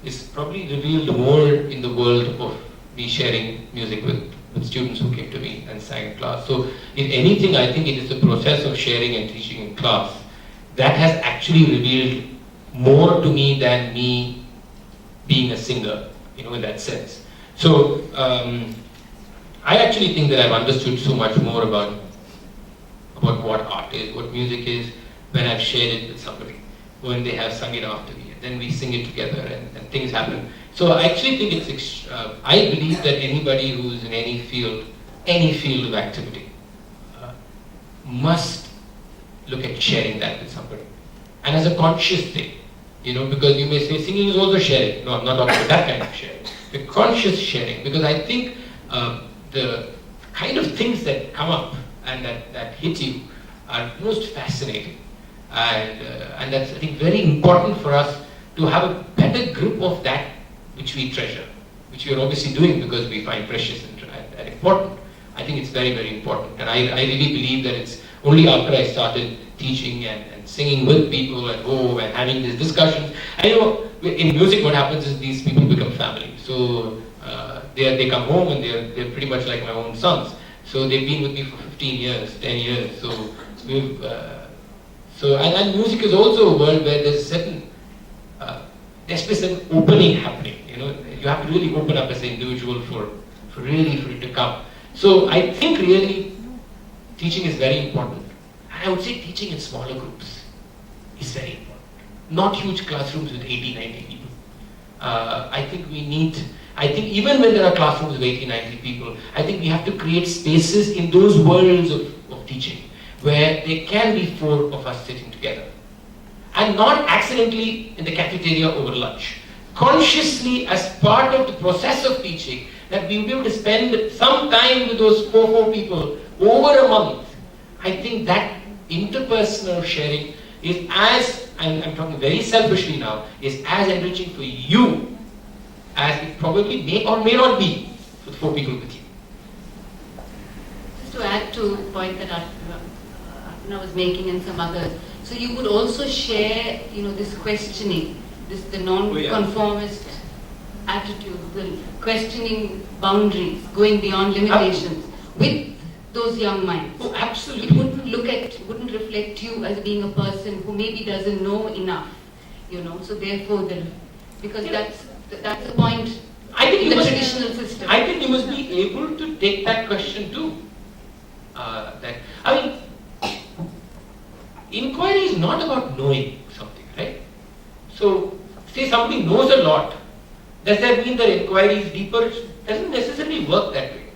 is probably revealed more in the world of me sharing music with students who came to me and sang in class. So if anything, I think it is the process of sharing and teaching in class that has actually revealed more to me than me being a singer, in that sense. So I actually think that I've understood so much more about what art is, what music is, when I've shared it with somebody, when they have sung it after me, and then we sing it together and things happen. So I actually think it's, I believe that anybody who's in any field of activity must look at sharing that with somebody. And as a conscious thing, because you may say singing is also sharing. No, I'm not talking about that kind of sharing. The conscious sharing, because I think the kind of things that come up and that hit you are most fascinating. And that's, I think, very important for us to have a better grip of that which we treasure, which we are obviously doing because we find precious and important. I think it's very, very important. And I really believe that it's only after I started teaching and singing with people at home and having these discussions. I know in music what happens is these people become family. So they come home and they're pretty much like my own sons. So they've been with me for 15 years, 10 years. So we've, and music is also a world where there's certain, there's an opening happening. You have to really open up as an individual for it to come. So I think really teaching is very important. And I would say teaching in smaller groups is very important. Not huge classrooms with 80, 90 people. I think even when there are classrooms with 80, 90 people, I think we have to create spaces in those worlds of teaching where there can be 4 of us sitting together. And not accidentally in the cafeteria over lunch. Consciously, as part of the process of teaching, that we will be able to spend some time with those 4 people over a month. I think that interpersonal sharing is as, and I'm talking very selfishly now, is as enriching for you as it probably may or may not be for the 4 people with you. Just to add to the point that I was making and some others, so you would also share, this questioning, the non-conformist attitude, the questioning boundaries, going beyond limitations with those young minds. Oh, absolutely. It wouldn't reflect you as being a person who maybe doesn't know enough, so therefore, because that's the point I think in the traditional system. I think you must be able to take that question too. Inquiry is not about knowing something, right? So, say somebody knows a lot, does that mean that inquiry is deeper? It doesn't necessarily work that way.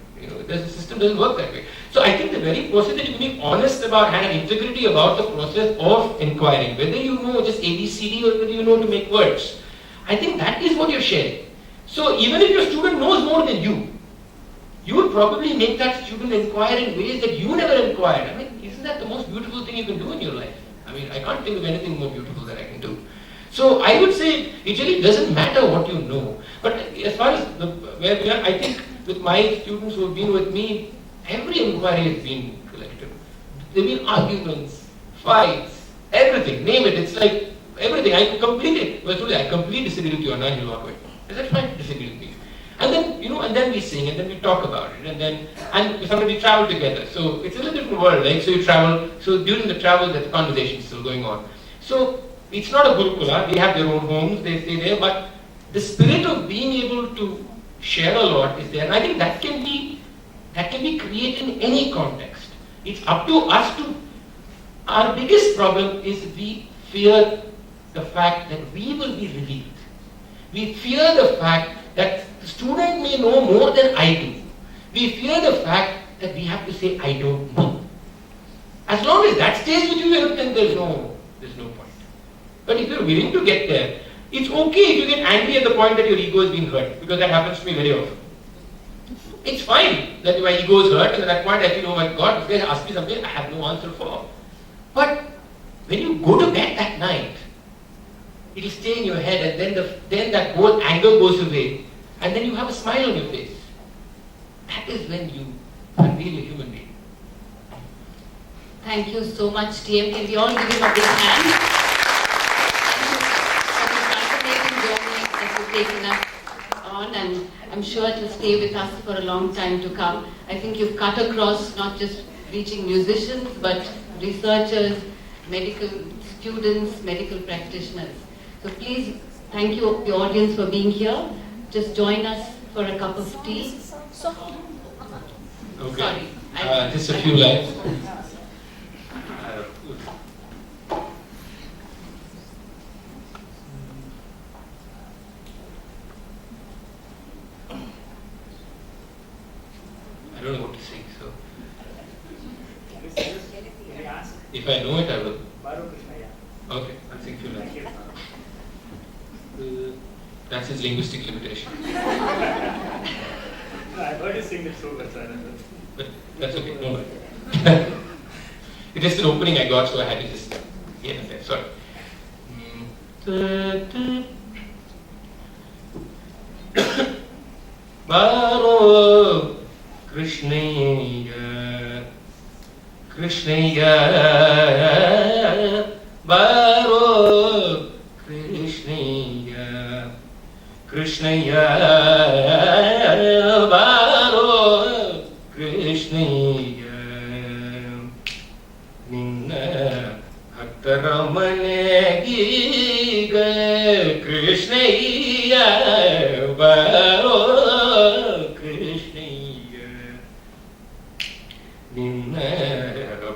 The system doesn't work that way. So I think the very process that you can be honest about and have integrity about the process of inquiring, whether you know just ABCD or whether you know to make words, I think that is what you're sharing. So even if your student knows more than you would probably make that student inquire in ways that you never inquired. Isn't that the most beautiful thing you can do in your life? I can't think of anything more beautiful that I can do. So I would say it really doesn't matter what you know. But as far as where we are, I think with my students who have been with me, every inquiry has been collective. There have been arguments, fights, everything, name it. It's like everything. I completely disagree with you, Anna, and you'll walk away. I said, fine, disagree with me. And then, and then we sing, and then we talk about it, and sometimes we travel together. So it's a little different world, right? So you travel, so during the travel, the conversation is still going on. So it's not a gurukula, they have their own homes, they stay there, but the spirit of being able to share a lot is there. And I think that can be created in any context. It's up to us our biggest problem is we fear the fact that we will be revealed. We fear the fact that the student may know more than I do. We fear the fact that we have to say, I don't know. As long as that stays with you, then there's no point. But if you're willing to get there, it's okay if you get angry at the point that your ego is being hurt, because that happens to me very often. It's fine that my ego is hurt, and at that point I feel, oh my God, if they ask me something I have no answer for. But when you go to bed that night, it will stay in your head, and then that whole anger goes away, and then you have a smile on your face. That is when you are really a human being. Thank you so much, TM. Can we all give him a big hand? Thank you for this fascinating journey that you've taken us on, and I'm sure it will stay with us for a long time to come. I think you've cut across not just reaching musicians, but researchers, medical students, medical practitioners. So please, thank you, the audience, for being here. Just join us for a cup of tea. Okay. Sorry. Just a few lines. I don't know what to sing, so if I know it, I will. Okay, I'll sing a few lines. That's his linguistic limitation. I've heard you sing it so well, so I don't know. But that's okay, no worry. It is an opening I got, so I had to just get it there. Sorry. Baro Krishna, Krishna, Baro Krishna, Krishna, Baro Krishna, Ninna Bhaktaramane Giga Krishna, Baro Krishna, Ninna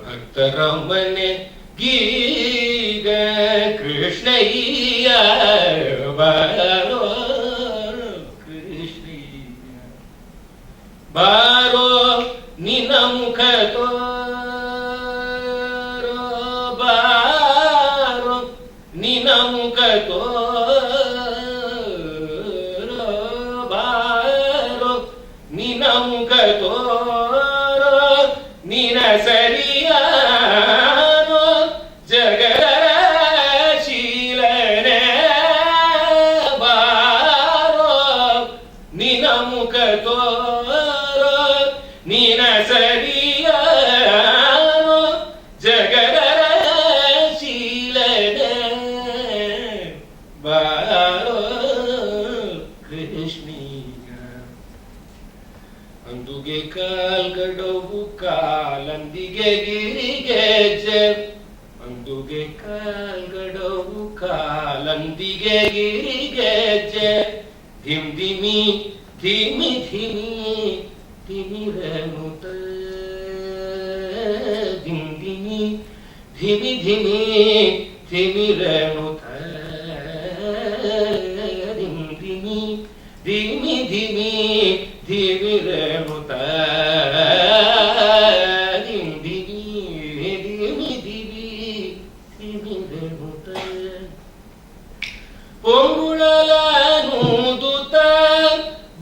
Bhaktaramane Giga Krishna, Baro Krishna, Baro Ninamukhato, Baro Ninamukhato, Baro Ninamukhato, Ninasariya Jagarashilane, Baro ಕಾಲಂದಿಗೆ ಗಿರಿಗೆಜ್ಜೆ ಅಂದುಗೆ ಕಾಲ್ಗಡವು ಕಾಲಂದಿಗೆ ಗಿರಿಗೆಜ್ಜೆ ಧಿಮ್ ಧಿಮಿ ಧಿಮಿ ಧಿಮಿ ಧಿಮಿರನುತ ಧಿಮ್ ಧಿಮಿ ಧಿಮಿ ಧಿಮಿ ಧಿಮಿರನುತ ಧಿಮ್ ಧಿಮಿ ಧಿಮಿ ಧಿಮಿ ಧಿಮಿರನುತ ಧಿಮ್ ಧಿಮಿ ಧಿಮಿ ಧಿಮಿ ಧಿಮಿರನುತ ಪೊಂಗುಳಲನೂದುತ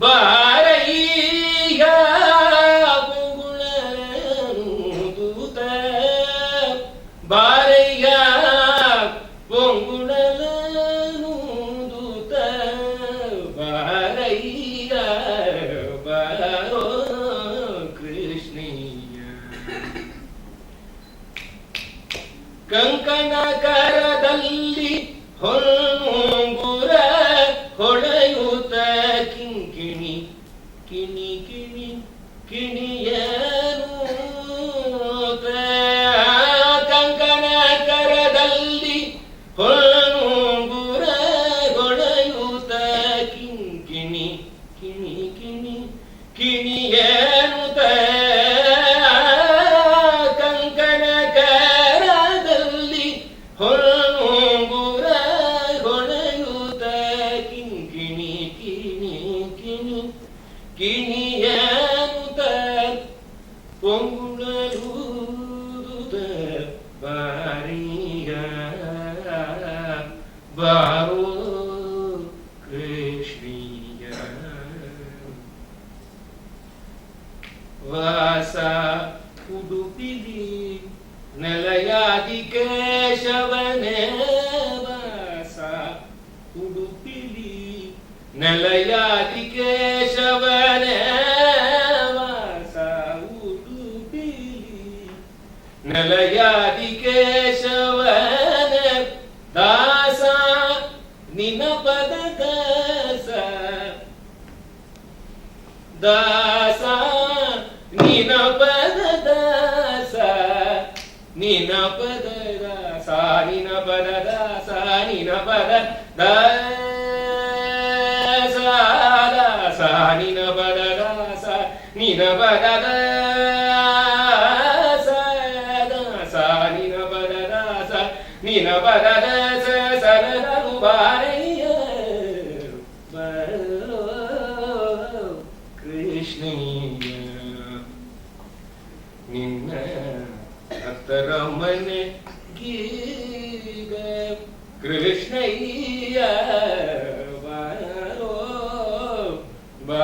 ಬಾರಯ್ಯ ಪೊಂಗುಳಲನೂದುತ ಬಾರಯ್ಯ ಪೊಂಗುಳಲನೂದುತ ಬಾರಯ್ಯ ಬಾರೋ ಕೃಷ್ಣಯ್ಯ ಕಂಕಣ ಕರದಲ್ಲಿ ಹೊನ್ನುಂಗುರ ಹೊಳೆಯುತ್ತ ಕಿಂಕಿಣಿ ಕಿಣಿ ಕಿಣಿ ಕಿಣಿಯನು ಕಂಕಣ ಕರದಲ್ಲಿ ಹೊನ್ನುಂಗುರ ಹೊಳೆಯುತ್ತ ಕಿಂಕಿಣಿ ಕಿಣಿ ಕಿಣಿ ಕಿಣಿಯನು ಕಂಕಣ ಕರದಲ್ಲಿ ಹೊನ್ನುಂಗುರ ಹೊಳೆಯುತ್ತ ಕಿಂಕಿಣಿ ಕಿಣಿ ಕಿಣಿ ಕಿಣಿಯನುತ ಪೊಂಗುಳಲೂದುತ ಬಾರಿಯ ಬಾರೋ ಕೃಷ್ಣೀಯ ವಾಸ ಉಡುಪಿಲಿ ನೆಲಯಾದಿ ಕೇಶವನೇ ವಾಸ ಉಡುಪಿಲಿ ನೆಲಯಾದಿ ಕೇಶವನೇ ವಾಸ ಉಡುಪಿಲಿ ನೆಲಯಾದಿ ಕೇಶವನೇ ದಾಸ ನಿನ ಪದ ದಾಸ ದಾಸ ನಿನ ಪದ ದಾಸ ನಿನ ಪದ ದಾಸ ನಿನ ಪದ ದಾಸ ನಿನ ಪದ ದಾಸ ದಾಸ ನಿನ ಪದ ದಾಸ ನಿನ ಪದ ದಾಸ ದಾಸ ನಿನ ಪದ ದಾಸ ನಿನ ಪದ ದಾಸ ಸರನು ಬಾರಯ್ಯ ಬರೋ ಕೃಷ್ಣಯ್ಯ ನಿನ್ನ ಹತ್ತರ ಮನೆ ಗೀಗ ಕೃಷ್ಣಯ್ಯ ಬಾರೋ ಬಾ